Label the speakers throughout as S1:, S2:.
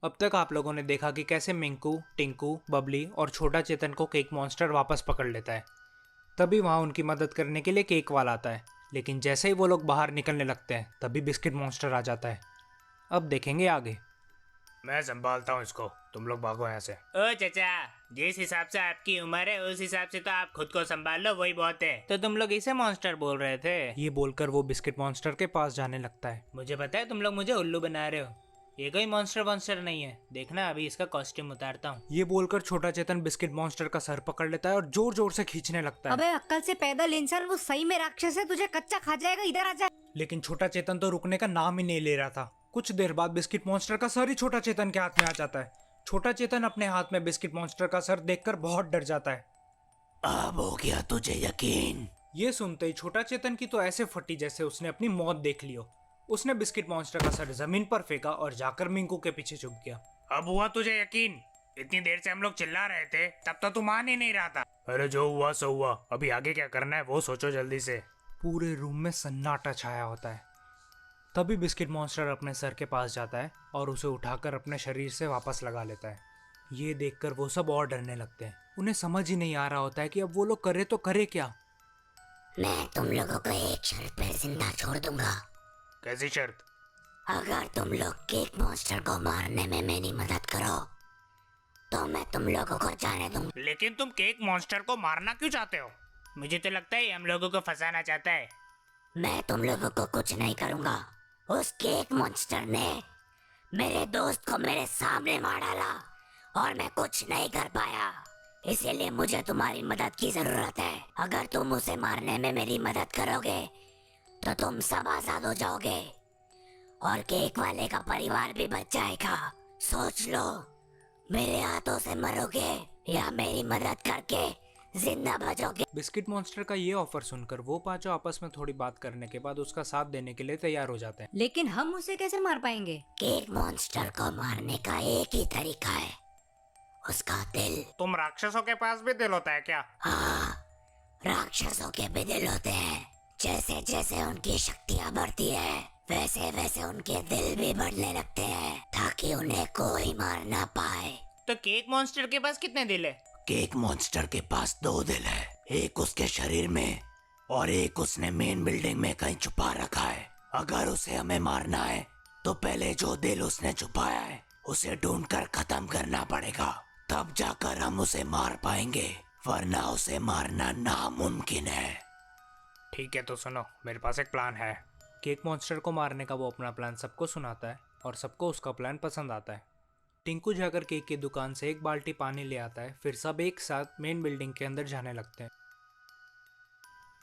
S1: अब तक आप लोगों ने देखा कि कैसे मिंकू, टिंकू, बबली और छोटा चेतन को केक मॉन्स्टर वापस पकड़ लेता है। तभी वहाँ उनकी मदद करने के लिए केक वाला आता है, लेकिन जैसे ही वो लोग बाहर निकलने लगते हैं तभी बिस्किट मॉन्स्टर आ जाता है। अब देखेंगे आगे। मैं संभालता हूँ इसको, तुम लोग भागो यहाँ से।
S2: ओ चचा, जिस हिसाब से आपकी उम्र है उस हिसाब से तो आप खुद को संभाल लो, वही बहुत है। तो तुम लोग इसे मॉन्स्टर बोल रहे थे?
S1: ये बोलकर वो बिस्किट मॉन्स्टर के पास जाने लगता है।
S2: मुझे पता है तुम लोग मुझे उल्लू बना रहे हो। ये कोई मॉन्स्टर वॉन्स्टर नहीं है, देखना अभी इसका कॉस्ट्यूम उतारता हूँ।
S1: ये बोलकर छोटा चेतन बिस्किट मॉन्स्टर का सर पकड़ लेता है और जोर जोर से खींचने लगता है।
S3: अबे अक्कल से पैदल इंसान, वो सही में राक्षस है, तुझे कच्चा खा जाएगा, इधर आ जा।
S1: लेकिन छोटा चेतन तो रुकने का नाम ही नहीं ले रहा था। कुछ देर बाद बिस्किट मॉन्स्टर का सर ही छोटा चेतन के हाथ में आ जाता है। छोटा चेतन अपने हाथ में बिस्किट मॉन्स्टर का सर देखकर बहुत डर जाता है।
S2: अब हो गया तुझे यकीन?
S1: ये सुनते ही छोटा चेतन की तो ऐसे फटी जैसे उसने अपनी मौत देख ली हो। उसने बिस्किट मॉन्स्टर का सर जमीन पर फेंका और जाकर मिंकू के पीछे छुप गया।
S2: अब हुआ तुझे यकीन? इतनी देर से हम लोग चिल्ला रहे थे, तब तो तू मान ही नहीं रहा था। अरे जो हुआ सो हुआ, अभी आगे क्या करना है वो सोचो जल्दी से।
S1: पूरे रूम में सन्नाटा छाया होता है। तभी बिस्किट मॉन्स्टर अपने सर के पास जाता है और उसे उठाकर अपने शरीर से वापस लगा लेता है। ये देखकर वो सब और डरने लगते हैं। उन्हें समझ ही नहीं आ रहा होता है कि अब वो लोग करे तो करे क्या।
S3: मैं तुम लोगों को एक शर्त पे जिंदा छोड़ दूंगा।
S2: कैसी शर्त?
S3: अगर तुम लोग केक मॉन्स्टर को मारने में मेरी मदद करो तो मैं तुम लोगों को जाने दूंगा।
S2: लेकिन तुम केक मॉन्स्टर को मारना क्यों चाहते हो? मुझे तो लगता है हम लोगों को फंसाना चाहता है।
S3: मैं तुम लोगों को कुछ नहीं करूंगा। उस केक मॉन्स्टर ने मेरे दोस्त को मेरे सामने मार डाला और मैं कुछ नहीं कर पाया, इसीलिए मुझे तुम्हारी मदद की जरूरत है। अगर तुम उसे मारने में मेरी मदद करोगे तो तुम सब आजाद हो जाओगे और केक वाले का परिवार भी बच जाएगा। सोच लो, मेरे हाथों से मरोगे या मेरी मदद करके जिंदा बचोगे।
S1: बिस्किट मॉन्स्टर का ये ऑफर सुनकर वो पांचों आपस में थोड़ी बात करने के बाद उसका साथ देने के लिए तैयार हो जाते हैं।
S3: लेकिन हम उसे कैसे मार पाएंगे? केक मॉन्स्टर को मारने का एक ही तरीका है, उसका दिल।
S2: तुम राक्षसों के पास भी दिल होता है क्या?
S3: हाँ, राक्षसों के भी दिल होते हैं। जैसे जैसे उनकी शक्तियाँ बढ़ती है वैसे वैसे उनके दिल भी बढ़ने लगते हैं ताकि उन्हें कोई मार ना पाए।
S2: तो केक मॉन्स्टर के पास कितने दिल है?
S4: केक मॉन्स्टर के पास 2 दिल है, एक उसके शरीर में और एक उसने मेन बिल्डिंग में कहीं छुपा रखा है। अगर उसे हमें मारना है तो पहले जो दिल उसने छुपाया है उसे ढूंढकर खत्म करना पड़ेगा, तब जाकर हम उसे मार पाएंगे, वरना उसे मारना नामुमकिन है।
S1: ठीक है तो सुनो, मेरे पास एक प्लान है। केक मॉन्स्टर को मारने का वो अपना प्लान सबको सुनाता है और सबको उसका प्लान पसंद आता है। टिंकू जाकर केक की दुकान से एक बाल्टी पानी ले आता है, फिर सब एक साथ मेन बिल्डिंग के अंदर जाने लगते हैं।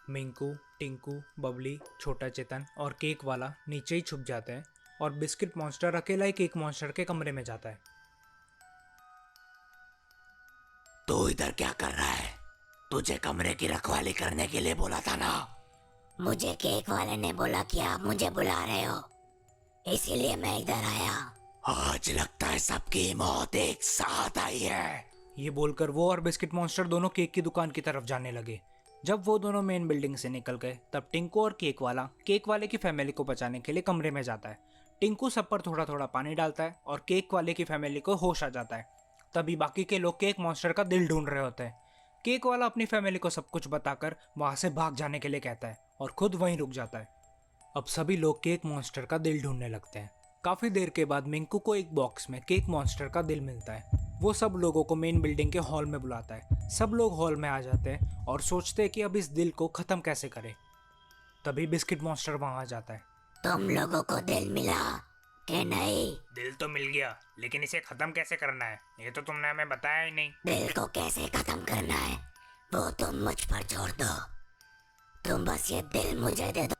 S1: मिंकू, टिंकू, बबली, छोटा चेतन और केक वाला नीचे ही छुप जाते हैं और बिस्किट मॉन्स्टर अकेला ही केक मॉन्स्टर के कमरे में जाता है।
S4: तू इधर क्या कर रहा है? तुझे कमरे की रखवाली करने के लिए बोला था ना?
S3: मुझे केक वाले ने बोला कि आप मुझे बुला रहे हो, इसीलिए मैं इधर आया।
S4: आज लगता है सबकी मौत एक साथ आई है।
S1: ये बोलकर वो और बिस्किट मॉन्स्टर दोनों केक की दुकान की तरफ जाने लगे। जब वो दोनों मेन बिल्डिंग से निकल गए तब टिंकू और केक वाले की फैमिली को बचाने के लिए कमरे में जाता है। टिंकू सब पर थोड़ा थोड़ा पानी डालता है और केक वाले की फैमिली को होश आ जाता है। तभी बाकी के लोग केक मॉन्स्टर का दिल ढूंढ रहे होते हैं। केक वाला अपनी फैमिली को सब कुछ बताकर वहां से भाग जाने के लिए कहता है और खुद वहीं रुक जाता है। अब सभी लोग केक मॉन्स्टर का दिल ढूंढने लगते हैं। काफी देर के बाद मिंकू को एक बॉक्स में केक मॉन्स्टर का दिल मिलता है। वो सब लोगों को मेन बिल्डिंग के हॉल में बुलाता है। सब लोग हॉल में आ जाते हैं और सोचते हैं कि अब इस दिल को खत्म कैसे करें। तभी बिस्किट मॉन्स्टर वहां आ जाता है।
S3: तुम लोगों को दिल मिला कि नहीं?
S2: दिल तो मिल गया, लेकिन इसे खत्म कैसे करना है ये तो तुमने हमें बताया ही नहीं।
S3: दिल को कैसे खत्म करना है वो तुम मुझ पर छोड़ दो। तुम बस ये दिल मुझे दे दो।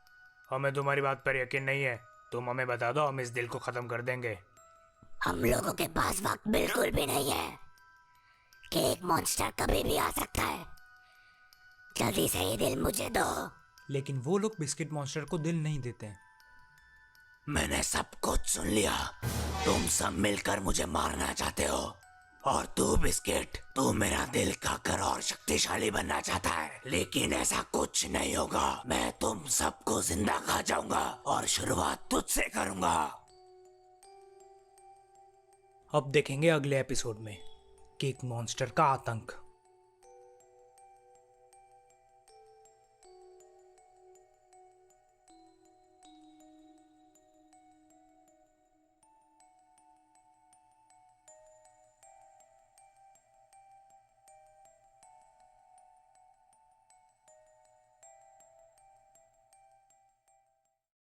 S2: हमें तुम्हारी बात पर यकीन नहीं है, तुम हमें बता दो, हम इस दिल को खत्म कर देंगे।
S3: हम लोगों के पास वक्त बिल्कुल भी नहीं है। केक मॉन्स्टर कभी भी आ सकता है, जल्दी से ये दिल मुझे दो।
S1: लेकिन वो लोग बिस्किट मॉन्स्टर को दिल नहीं देते हैं।
S4: मैंने सब कुछ सुन लिया। तुम सब मिलकर मुझे मारना चाहते हो और तू बिस्किट, तू मेरा दिल खाकर और शक्तिशाली बनना चाहता है, लेकिन ऐसा कुछ नहीं होगा। मैं तुम सबको जिंदा खा जाऊंगा और शुरुआत तुझसे करूंगा।
S1: अब देखेंगे अगले एपिसोड में केक मॉन्स्टर का आतंक।